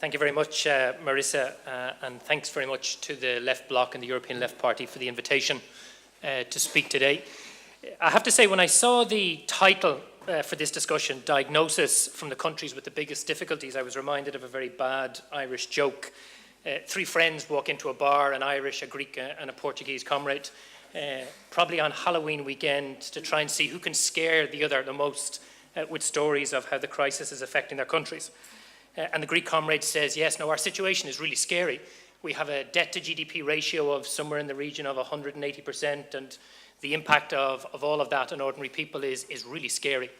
Thank you very much, Marissa, and thanks very much to the Left Bloc and the European Left Party for the invitation to speak today. I have to say, when I saw the title for this discussion, Diagnosis from the Countries with the Biggest Difficulties, I was reminded of a very bad Irish joke. Three friends walk into a bar, an Irish, a Greek and a Portuguese comrade, probably on Halloween weekend, to try and see who can scare the other the most with stories of how the crisis is affecting their countries. And the Greek comrade says, yes, no, our situation is really scary. We have a debt to GDP ratio of somewhere in the region of 180%, and the impact of all of that on ordinary people is really scary.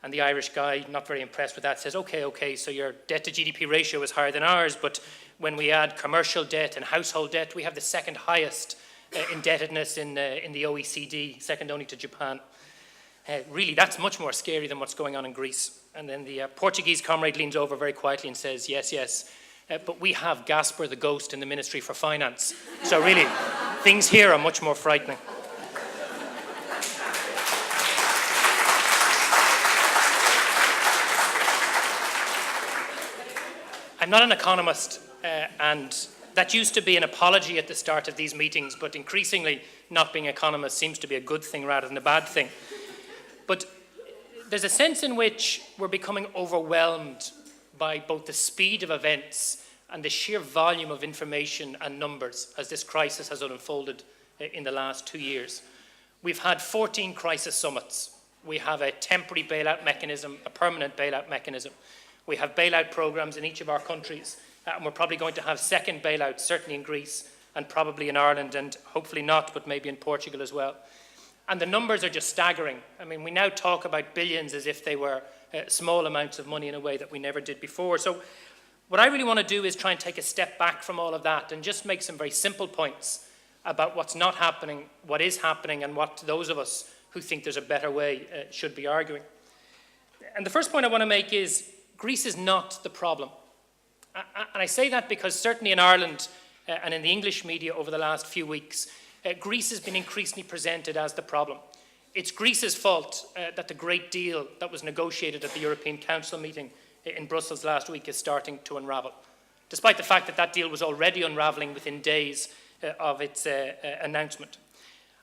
And the Irish guy, not very impressed with that, says, okay, so your debt to GDP ratio is higher than ours, but when we add commercial debt and household debt, we have the second highest indebtedness in the OECD, second only to Japan. Really, that's much more scary than what's going on in Greece. And then the Portuguese comrade leans over very quietly and says, yes, but we have Gasper the Ghost in the Ministry for Finance. So really, things here are much more frightening. I'm not an economist, and that used to be an apology at the start of these meetings, but increasingly not being an economist seems to be a good thing rather than a bad thing. But there's a sense in which we're becoming overwhelmed by both the speed of events and the sheer volume of information and numbers as this crisis has unfolded in the last 2 years. We've had 14 crisis summits. We have a temporary bailout mechanism, a permanent bailout mechanism. We have bailout programs in each of our countries, and we're probably going to have second bailouts, certainly in Greece and probably in Ireland, and hopefully not, but maybe in Portugal as well. And the numbers are just staggering. I mean, we now talk about billions as if they were small amounts of money in a way that we never did before. So what I really want to do is try and take a step back from all of that and just make some very simple points about what's not happening, what is happening, and what those of us who think there's a better way should be arguing. And the first point I want to make is Greece is not the problem. And I say that because certainly in Ireland and in the English media over the last few weeks, Greece has been increasingly presented as the problem. It's Greece's fault that the great deal that was negotiated at the European Council meeting in Brussels last week is starting to unravel, despite the fact that that deal was already unraveling within days of its announcement.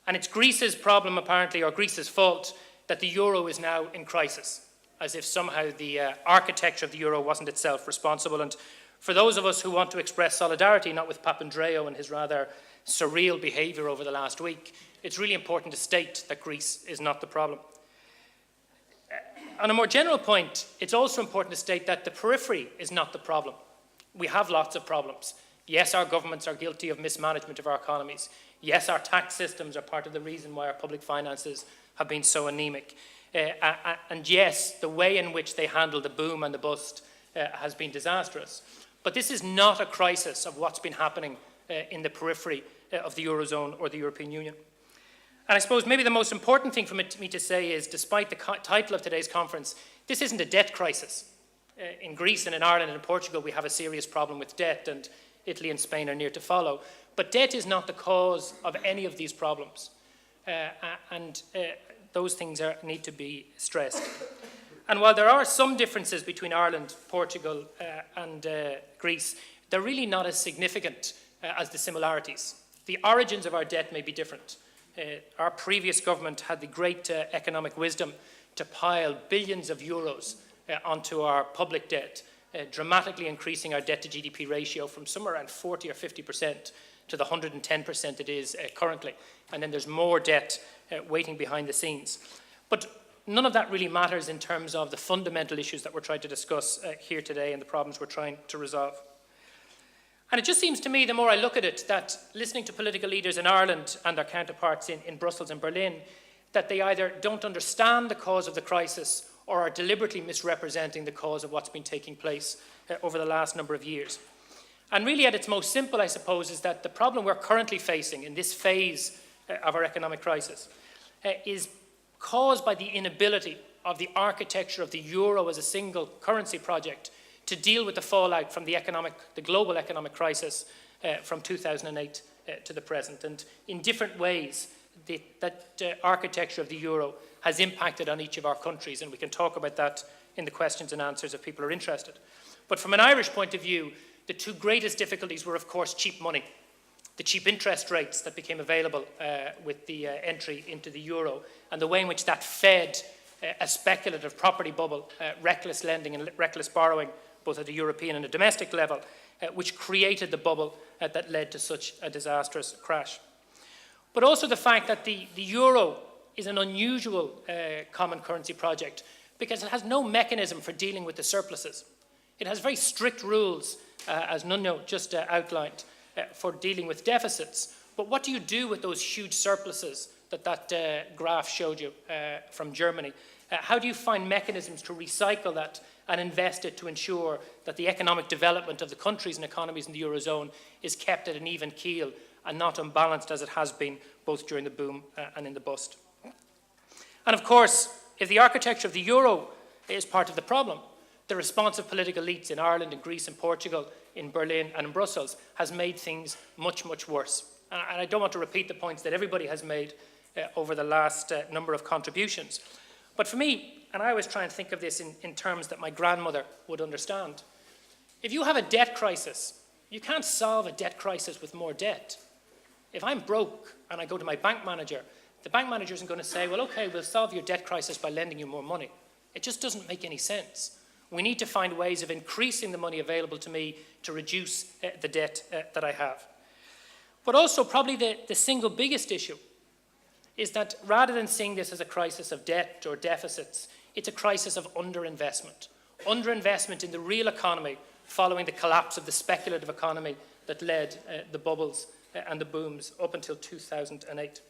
And it's Greece's problem, apparently, or Greece's fault, that the euro is now in crisis, as if somehow the architecture of the euro wasn't itself responsible. And for those of us who want to express solidarity, not with Papandreou and his rather surreal behaviour over the last week, it's really important to state that Greece is not the problem. On a more general point, it's also important to state that the periphery is not the problem. We have lots of problems. Yes, our governments are guilty of mismanagement of our economies. Yes, our tax systems are part of the reason why our public finances have been so anemic. And yes, the way in which they handle the boom and the bust has been disastrous. But this is not a crisis of what's been happening in the periphery of the Eurozone or the European Union. And I suppose maybe the most important thing for me to say is, despite the title of today's conference, this isn't a debt crisis. In Greece and in Ireland and in Portugal, we have a serious problem with debt, and Italy and Spain are near to follow. But debt is not the cause of any of these problems. Those things need to be stressed. And while there are some differences between Ireland, Portugal and Greece, they're really not as significant as the similarities. The origins of our debt may be different. Our previous government had the great economic wisdom to pile billions of euros onto our public debt, dramatically increasing our debt to GDP ratio from somewhere around 40 or 50% to the 110% it is currently. And then there's more debt waiting behind the scenes. But none of that really matters in terms of the fundamental issues that we're trying to discuss here today and the problems we're trying to resolve. And it just seems to me, the more I look at it, that listening to political leaders in Ireland and their counterparts in Brussels and Berlin, that they either don't understand the cause of the crisis or are deliberately misrepresenting the cause of what's been taking place over the last number of years. And really, at its most simple, I suppose, is that the problem we're currently facing in this phase of our economic crisis is caused by the inability of the architecture of the euro as a single currency project to deal with the fallout from the global economic crisis from 2008 to the present. And in different ways, that architecture of the euro has impacted on each of our countries, and we can talk about that in the questions and answers if people are interested. But from an Irish point of view, the two greatest difficulties were, of course, cheap money, the cheap interest rates that became available with the entry into the euro, and the way in which that fed a speculative property bubble, reckless lending and reckless borrowing, both at a European and a domestic level, which created the bubble that led to such a disastrous crash. But also the fact that the euro is an unusual common currency project because it has no mechanism for dealing with the surpluses. It has very strict rules, as Nuno just outlined, for dealing with deficits. But what do you do with those huge surpluses that graph showed you from Germany? How do you find mechanisms to recycle that and invest it to ensure that the economic development of the countries and economies in the Eurozone is kept at an even keel and not unbalanced as it has been both during the boom and in the bust? And of course, if the architecture of the euro is part of the problem, the response of political elites in Ireland, in Greece, in Portugal, in Berlin and in Brussels has made things much, much worse. And I don't want to repeat the points that everybody has made over the last number of contributions. But for me, and I always try and think of this in terms that my grandmother would understand, if you have a debt crisis, you can't solve a debt crisis with more debt. If I'm broke and I go to my bank manager, the bank manager isn't going to say, well, okay, we'll solve your debt crisis by lending you more money. It just doesn't make any sense. We need to find ways of increasing the money available to me to reduce the debt that I have. But also, probably the single biggest issue is that rather than seeing this as a crisis of debt or deficits, it's a crisis of underinvestment. Underinvestment in the real economy following the collapse of the speculative economy that led the bubbles and the booms up until 2008.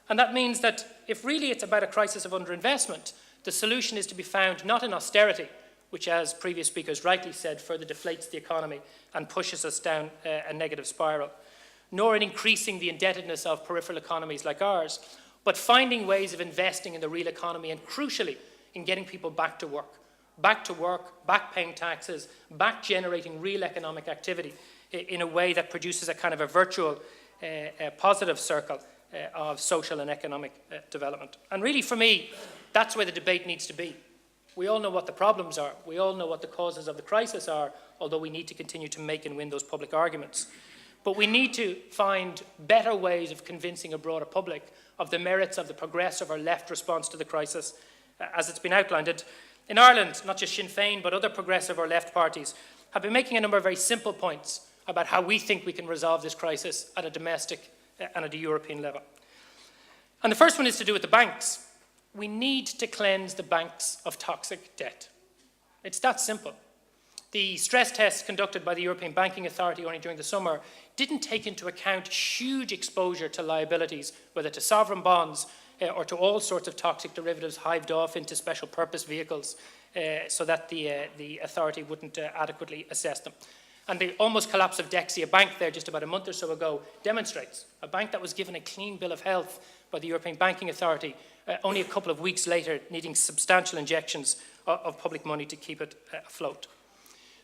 And that means that if really it's about a crisis of underinvestment, the solution is to be found not in austerity, which, as previous speakers rightly said, further deflates the economy and pushes us down a negative spiral, nor in increasing the indebtedness of peripheral economies like ours, but finding ways of investing in the real economy and, crucially, in getting people back to work, back paying taxes, back generating real economic activity in a way that produces a kind of a virtual, positive circle of social and economic development. And really, for me, that's where the debate needs to be. We all know what the problems are. We all know what the causes of the crisis are, although we need to continue to make and win those public arguments. But we need to find better ways of convincing a broader public of the merits of the progressive or left response to the crisis, as it's been outlined. And in Ireland, not just Sinn Féin, but other progressive or left parties have been making a number of very simple points about how we think we can resolve this crisis at a domestic and at a European level. And the first one is to do with the banks. We need to cleanse the banks of toxic debt. It's that simple. The stress tests conducted by the European Banking Authority only during the summer didn't take into account huge exposure to liabilities, whether to sovereign bonds or to all sorts of toxic derivatives hived off into special purpose vehicles so that the authority wouldn't adequately assess them. And the almost collapse of Dexia Bank there just about a month or so ago demonstrates a bank that was given a clean bill of health by the European Banking Authority only a couple of weeks later needing substantial injections of public money to keep it afloat.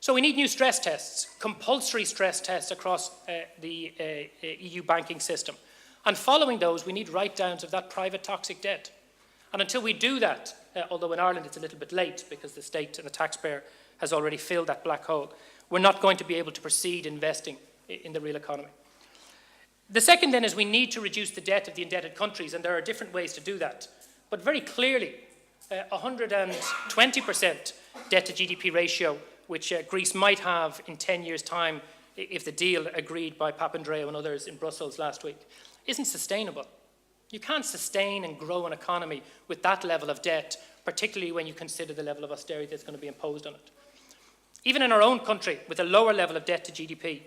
So we need new stress tests, compulsory stress tests across the EU banking system. And following those, we need write-downs of that private toxic debt. And until we do that, although in Ireland it's a little bit late because the state and the taxpayer has already filled that black hole, we're not going to be able to proceed investing in the real economy. The second then is we need to reduce the debt of the indebted countries, and there are different ways to do that. But very clearly, 120% debt to GDP ratio, which Greece might have in 10 years' time if the deal agreed by Papandreou and others in Brussels last week, isn't sustainable. You can't sustain and grow an economy with that level of debt, particularly when you consider the level of austerity that's going to be imposed on it. Even in our own country, with a lower level of debt to GDP,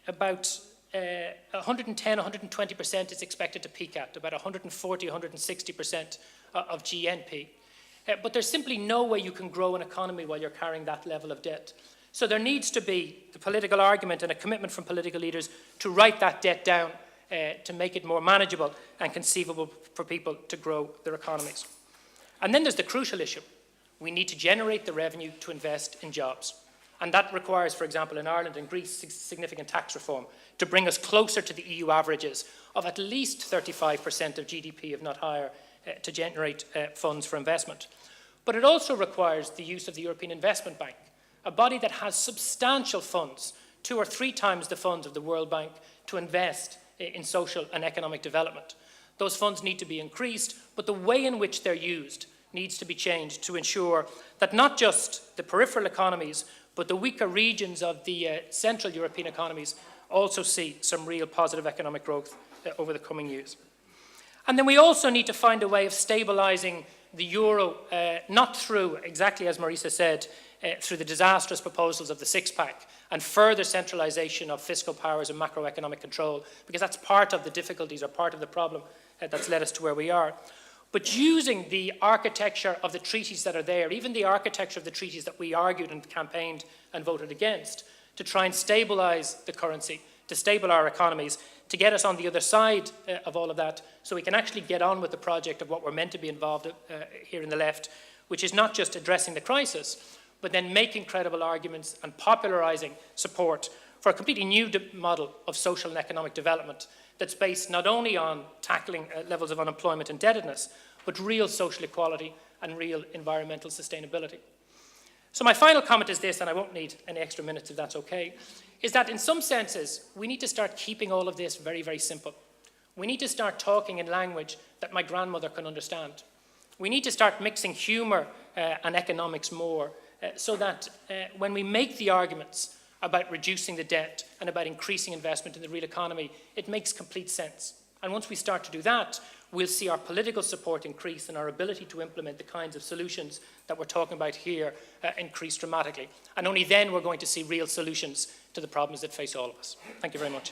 about 110, 120% is expected to peak at, about 140, 160% of GNP. But there's simply no way you can grow an economy while you're carrying that level of debt. So there needs to be the political argument and a commitment from political leaders to write that debt down, to make it more manageable and conceivable for people to grow their economies. And then there's the crucial issue. We need to generate the revenue to invest in jobs. And that requires, for example, in Ireland and Greece, significant tax reform to bring us closer to the EU averages of at least 35% of GDP, if not higher, to generate funds for investment. But it also requires the use of the European Investment Bank, a body that has substantial funds, 2 or 3 times the funds of the World Bank, to invest in social and economic development. Those funds need to be increased, but the way in which they're used needs to be changed to ensure that not just the peripheral economies, but the weaker regions of the Central European economies also see some real positive economic growth over the coming years. And then we also need to find a way of stabilising the euro, not through, exactly as Marisa said, through the disastrous proposals of the six-pack and further centralisation of fiscal powers and macroeconomic control, because that's part of the difficulties or part of the problem that's led us to where we are. But using the architecture of the treaties that are there, even the architecture of the treaties that we argued and campaigned and voted against, to try and stabilise the currency, to stabilise our economies, to get us on the other side of all of that, so we can actually get on with the project of what we're meant to be involved here in the left, which is not just addressing the crisis, but then making credible arguments and popularising support for a completely new model of social and economic development that's based not only on tackling levels of unemployment and indebtedness, but real social equality and real environmental sustainability. So my final comment is this, and I won't need any extra minutes if that's okay, is that in some senses, we need to start keeping all of this very, very simple. We need to start talking in language that my grandmother can understand. We need to start mixing humour and economics more so that when we make the arguments about reducing the debt and about increasing investment in the real economy, it makes complete sense. And once we start to do that, we'll see our political support increase and our ability to implement the kinds of solutions that we're talking about here increase dramatically. And only then we're going to see real solutions to the problems that face all of us. Thank you very much.